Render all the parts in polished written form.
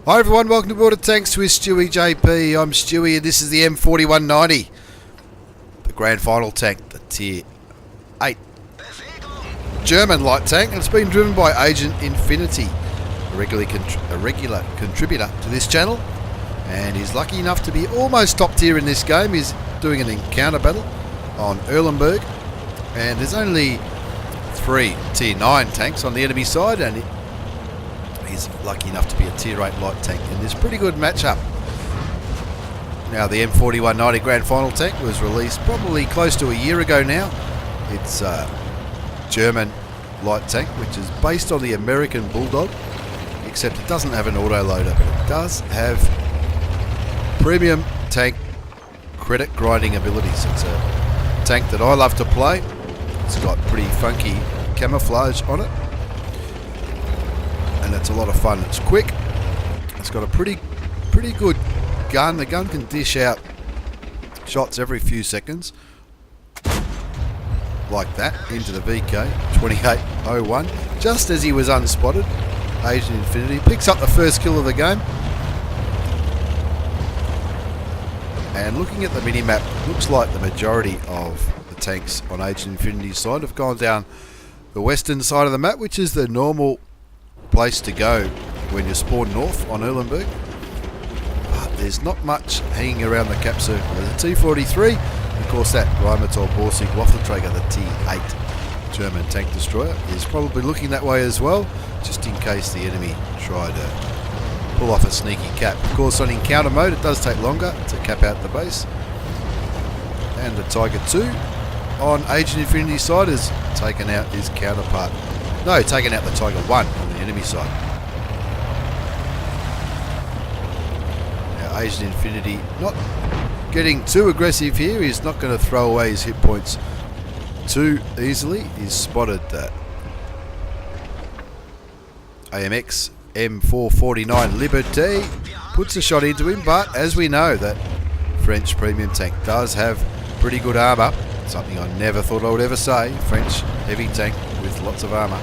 Hi everyone, welcome to Border Tanks with stewiejp. I'm Stewie and this is the M4190, the grand final tank, the tier 8 German light tank, and it's been driven by Agent Infinity, a regular contributor to this channel, and he's lucky enough to be almost top tier in this game. He's doing an encounter battle on Erlenberg, and there's only 3 tier 9 tanks on the enemy side, and he's lucky enough to be a tier 8 light tank in this pretty good matchup. Now the M4190 Grand Final tank was released probably close to a year ago now. It's a German light tank which is based on the American Bulldog, except it doesn't have an autoloader, but it does have premium tank credit grinding abilities. It's a tank that I love to play. It's got pretty funky camouflage on it, and it's a lot of fun. It's quick. It's got a pretty good gun. The gun can dish out shots every few seconds, like that, into the VK 2801. Just as he was unspotted, Agent Infinity picks up the first kill of the game. And looking at the mini-map, looks like the majority of the tanks on Agent Infinity's side have gone down the western side of the map, which is the normal place to go when you spawn north on Erlenberg. But there's not much hanging around the cap circle. There's a T-43, of course that Repeatable Waffleträger, the T8 German tank destroyer, is probably looking that way as well, just in case the enemy try to pull off a sneaky cap. Of course on encounter mode it does take longer to cap out the base. And the Tiger 2 on Agent Infinity's side has taken out his counterpart. No, taking out the Tiger 1 on the enemy side. Now Agent Infinity not getting too aggressive here. He's not going to throw away his hit points too easily. He's spotted that AMX M449 Liberté, puts a shot into him, but as we know, that French premium tank does have pretty good armour. Something I never thought I would ever say. French heavy tank with lots of armour.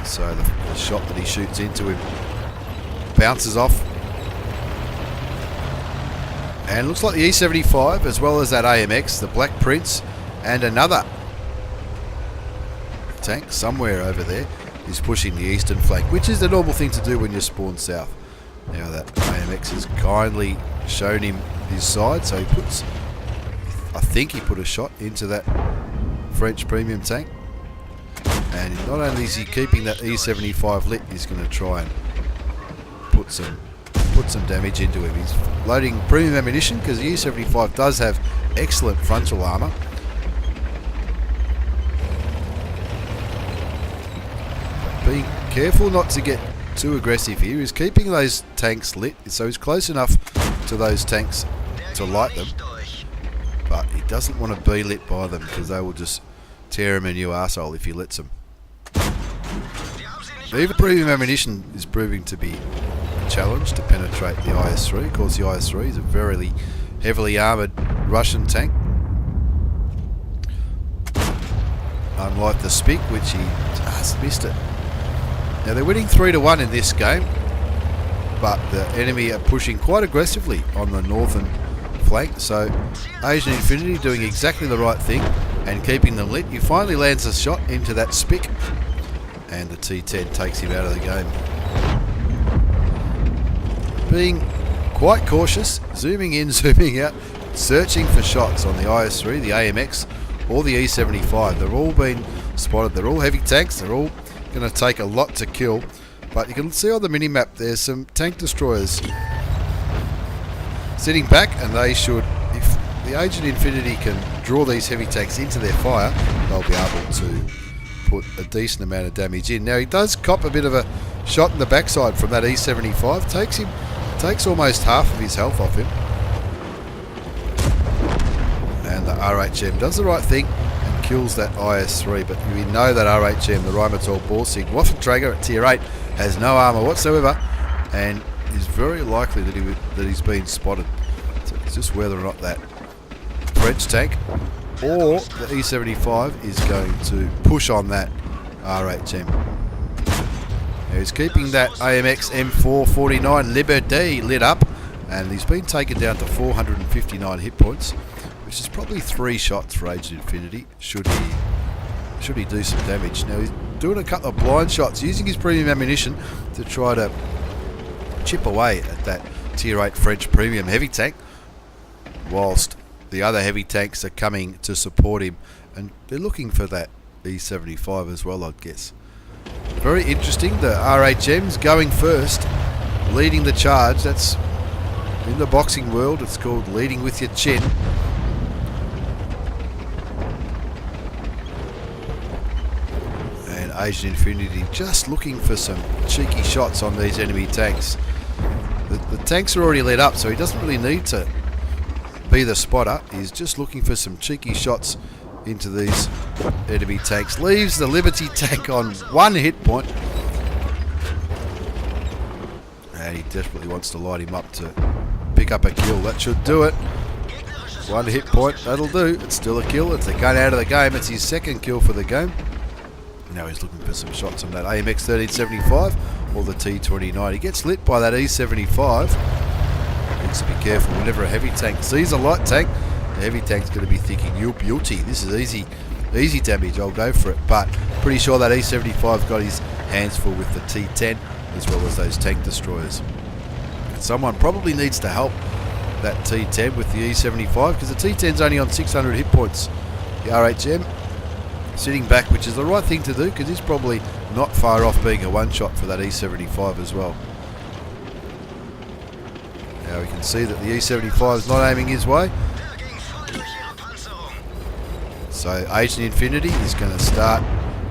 So the shot that he shoots into him bounces off. And looks like the E75, as well as that AMX, the Black Prince, and another tank somewhere over there is pushing the eastern flank, which is the normal thing to do when you spawn south. Now that AMX has kindly shown him his side, so he puts, I think he put a shot into that French premium tank. And not only is he keeping that E75 lit, he's going to try and put some damage into him. He's loading premium ammunition because the E75 does have excellent frontal armour. Being careful not to get too aggressive here. He's keeping those tanks lit, so he's close enough to those tanks to light them, but he doesn't want to be lit by them because they will just tear him a new arsehole if he lets them. Even premium ammunition is proving to be a challenge to penetrate the IS-3. Of course the IS-3 is a very heavily armoured Russian tank, unlike the Spic, which he just missed it. Now they're winning 3-1 in this game, but the enemy are pushing quite aggressively on the northern flank, so Agent Infinity doing exactly the right thing and keeping them lit. He finally lands a shot into that Spic, and the T10 takes him out of the game. Being quite cautious, zooming in, zooming out, searching for shots on the IS-3, the AMX, or the E75. They're all been spotted. They're all heavy tanks. They're all going to take a lot to kill, but you can see on the mini-map there's some tank destroyers sitting back, and they should, if the Agent Infinity can draw these heavy tanks into their fire, they'll be able to put a decent amount of damage in. Now he does cop a bit of a shot in the backside from that E75, takes almost half of his health off him, and the RHM does the right thing and kills that IS-3, but we know that RHM, the Repeatable Waffleträger at tier 8, has no armour whatsoever, and is very likely that he's been spotted. So it's just whether or not that French tank or the E75 is going to push on that RHM. Now he's keeping that AMX M449 Liberté lit up, and he's been taken down to 459 hit points, which is probably 3 shots for Aged Infinity, should he do some damage. Now he's doing a couple of blind shots, using his premium ammunition to try to chip away at that Tier 8 French premium heavy tank, whilst the other heavy tanks are coming to support him, and they're looking for that E75 as well, I'd guess. Very interesting, the RHM's going first, leading the charge. That's, in the boxing world, it's called leading with your chin. And Aged Infinity just looking for some cheeky shots on these enemy tanks. The tanks are already lit up, so he doesn't really need to be the spotter. He's just looking for some cheeky shots into these enemy tanks. Leaves the Liberty tank on 1 hit point, and he desperately wants to light him up to pick up a kill. That should do it. 1 hit point, that'll do. It's still a kill. It's a gun out of the game. It's his 2nd kill for the game. Now he's looking for some shots on that AMX 1375 or the T29. He gets lit by that E75. Needs to be careful. Whenever a heavy tank sees a light tank, the heavy tank's going to be thinking, "You beauty, this is easy damage, I'll go for it." But pretty sure that E75's got his hands full with the T10 as well as those tank destroyers. And someone probably needs to help that T10 with the E75, because the T10's only on 600 hit points. The RHM sitting back, which is the right thing to do, because he's probably not far off being a one-shot for that E75 as well. Now we can see that the E75 is not aiming his way. So Aged Infinity is going to start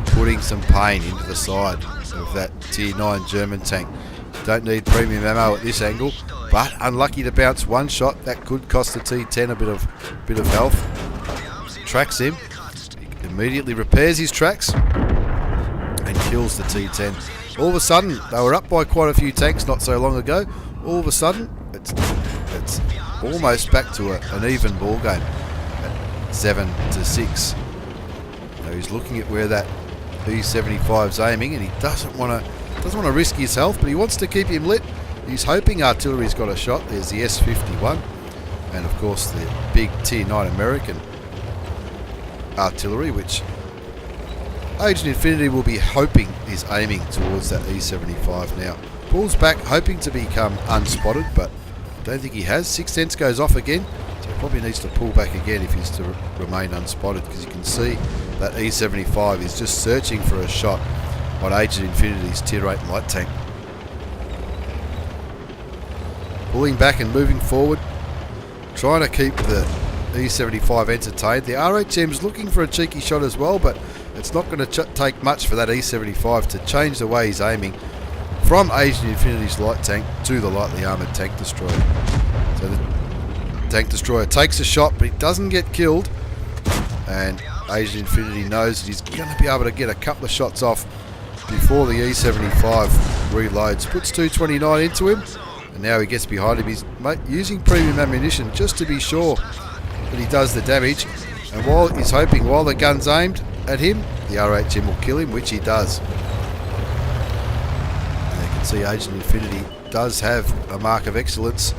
putting some pain into the side of that Tier 9 German tank. Don't need premium ammo at this angle, but unlucky to bounce 1 shot. That could cost the T10 a bit of health. Tracks him, he immediately repairs his tracks and kills the T10. All of a sudden, they were up by quite a few tanks not so long ago. All of a sudden, it's almost back to an even ball game. 7-6. Now he's looking at where that E75's aiming, and he doesn't want to risk his health, but he wants to keep him lit. He's hoping artillery's got a shot. There's the S51, and of course the big Tier 9 American artillery, which Aged Infinity will be hoping is aiming towards that E75 now. Pulls back, hoping to become unspotted, but I don't think he has. 6/10 goes off again. So he probably needs to pull back again if he's to remain unspotted, because you can see that E75 is just searching for a shot on Aged Infinity's Tier 8 light tank. Pulling back and moving forward, trying to keep the E75 entertained. The RHM's looking for a cheeky shot as well, but it's not going to take much for that E75 to change the way he's aiming from Aged Infinity's light tank to the lightly armoured tank destroyer. So the tank destroyer takes a shot, but he doesn't get killed, and Aged Infinity knows that he's going to be able to get a couple of shots off before the E75 reloads. Puts 229 into him, and now he gets behind him. He's using premium ammunition just to be sure that he does the damage, and while he's hoping, while the gun's aimed at him, the RHM will kill him, which he does. And you can see Aged Infinity does have a mark of excellence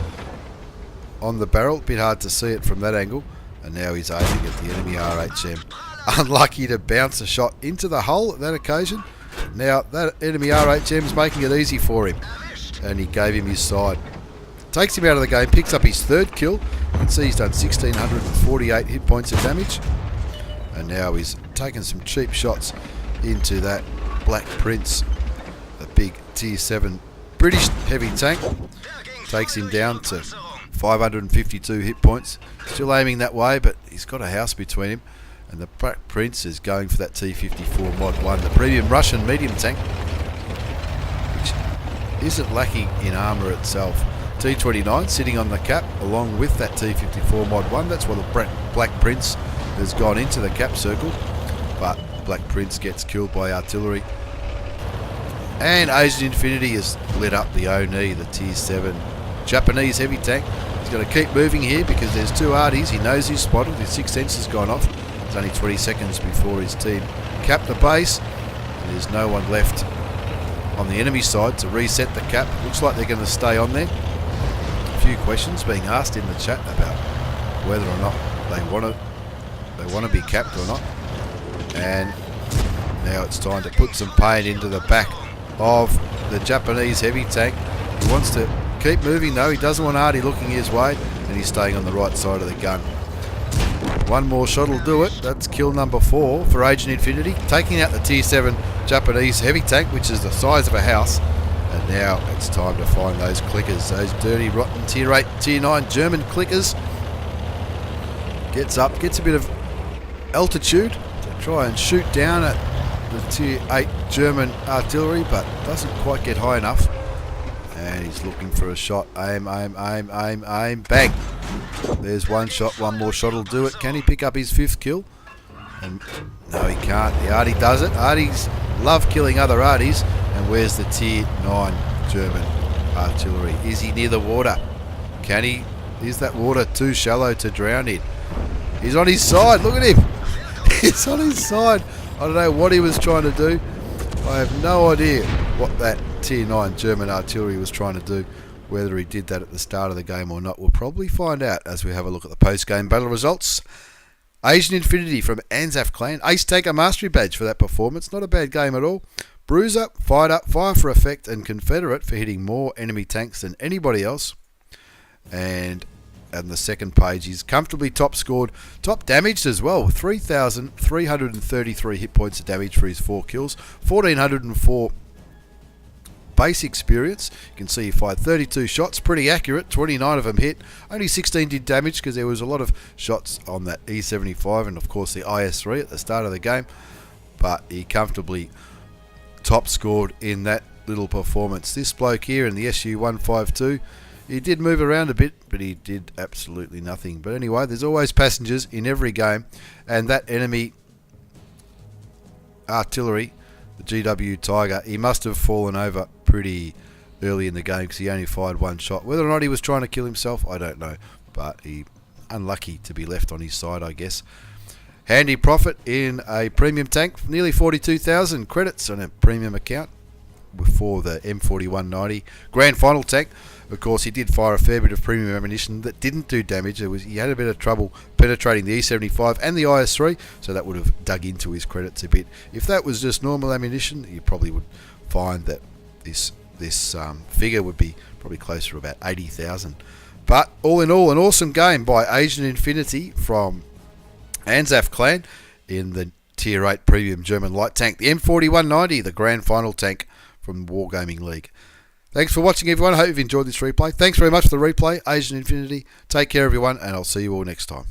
on the barrel. A bit hard to see it from that angle, and now he's aiming at the enemy RHM. Unlucky to bounce a shot into the hull at that occasion. Now that enemy RHM is making it easy for him, and he gave him his side. Takes him out of the game, picks up his 3rd kill. You can see he's done 1,648 hit points of damage, and now he's taken some cheap shots into that Black Prince, the big Tier 7 British heavy tank. Takes him down to 552 hit points. Still aiming that way, but he's got a house between him, and the Black Prince is going for that T54 Mod 1, the premium Russian medium tank, which isn't lacking in armour itself. T29 sitting on the cap along with that T54 Mod 1. That's why the Black Prince has gone into the cap circle, but Black Prince gets killed by artillery. And Aged Infinity has lit up the Oni, the Tier 7 Japanese heavy tank. He's got to keep moving here because there's 2 arties. He knows he's spotted. His 6th sense has gone off. There's only 20 seconds before his team cap the base, and there's no one left on the enemy side to reset the cap. Looks like they're going to stay on there. A few questions being asked in the chat about whether or not they want to be capped or not. And now it's time to put some pain into the back of the Japanese heavy tank. He wants to keep moving though. He doesn't want Artie looking his way, and he's staying on the right side of the gun. One more shot will do it. That's kill number 4 for Agent Infinity, taking out the Tier 7 Japanese heavy tank, which is the size of a house. And now it's time to find those clickers, those dirty, rotten Tier 8, Tier 9 German clickers. Gets up, gets a bit of altitude to try and shoot down at the Tier 8 German artillery, but doesn't quite get high enough. And he's looking for a shot. Aim, aim, aim, aim, aim. Bang! There's one shot. One more shot will do it. Can he pick up his 5th kill? And no, he can't. The Artie does it. Arties love killing other Arties. And where's the Tier 9 German artillery? Is he near the water? Can he? Is that water too shallow to drown in? He's on his side. Look at him. He's on his side. I don't know what he was trying to do. I have no idea what that Tier 9 German artillery was trying to do. Whether he did that at the start of the game or not, we'll probably find out as we have a look at the post-game battle results. Asian Infinity from Anzaf Clan. Ace Taker Mastery Badge for that performance. Not a bad game at all. Bruiser, Fired Up, Fire for Effect, and Confederate for hitting more enemy tanks than anybody else. And on the second page, he's comfortably top scored, top damaged as well. 3,333 hit points of damage for his 4 kills. 1,404 base experience. You can see he fired 32 shots, pretty accurate, 29 of them hit. Only 16 did damage because there was a lot of shots on that E75 and of course the IS3 at the start of the game. But he comfortably top scored in that little performance. This bloke here in the SU-152, he did move around a bit, but he did absolutely nothing. But anyway, there's always passengers in every game, and that enemy artillery, the GW Tiger, he must have fallen over pretty early in the game because he only fired 1 shot. Whether or not he was trying to kill himself, I don't know, but he unlucky to be left on his side, I guess. Handy profit in a premium tank, nearly 42,000 credits on a premium account for the M4190 Grand Final tank. Of course, he did fire a fair bit of premium ammunition that didn't do damage. He had a bit of trouble penetrating the E75 and the IS3, so that would have dug into his credits a bit. If that was just normal ammunition, you probably would find that this figure would be probably closer to about 80,000. But all in all, an awesome game by Asian Infinity from Anzaf Clan in the Tier 8 Premium German Light Tank, the M4190, the Grand Final tank from Wargaming League. Thanks for watching, everyone. I hope you've enjoyed this replay. Thanks very much for the replay, Asian Infinity. Take care, everyone, and I'll see you all next time.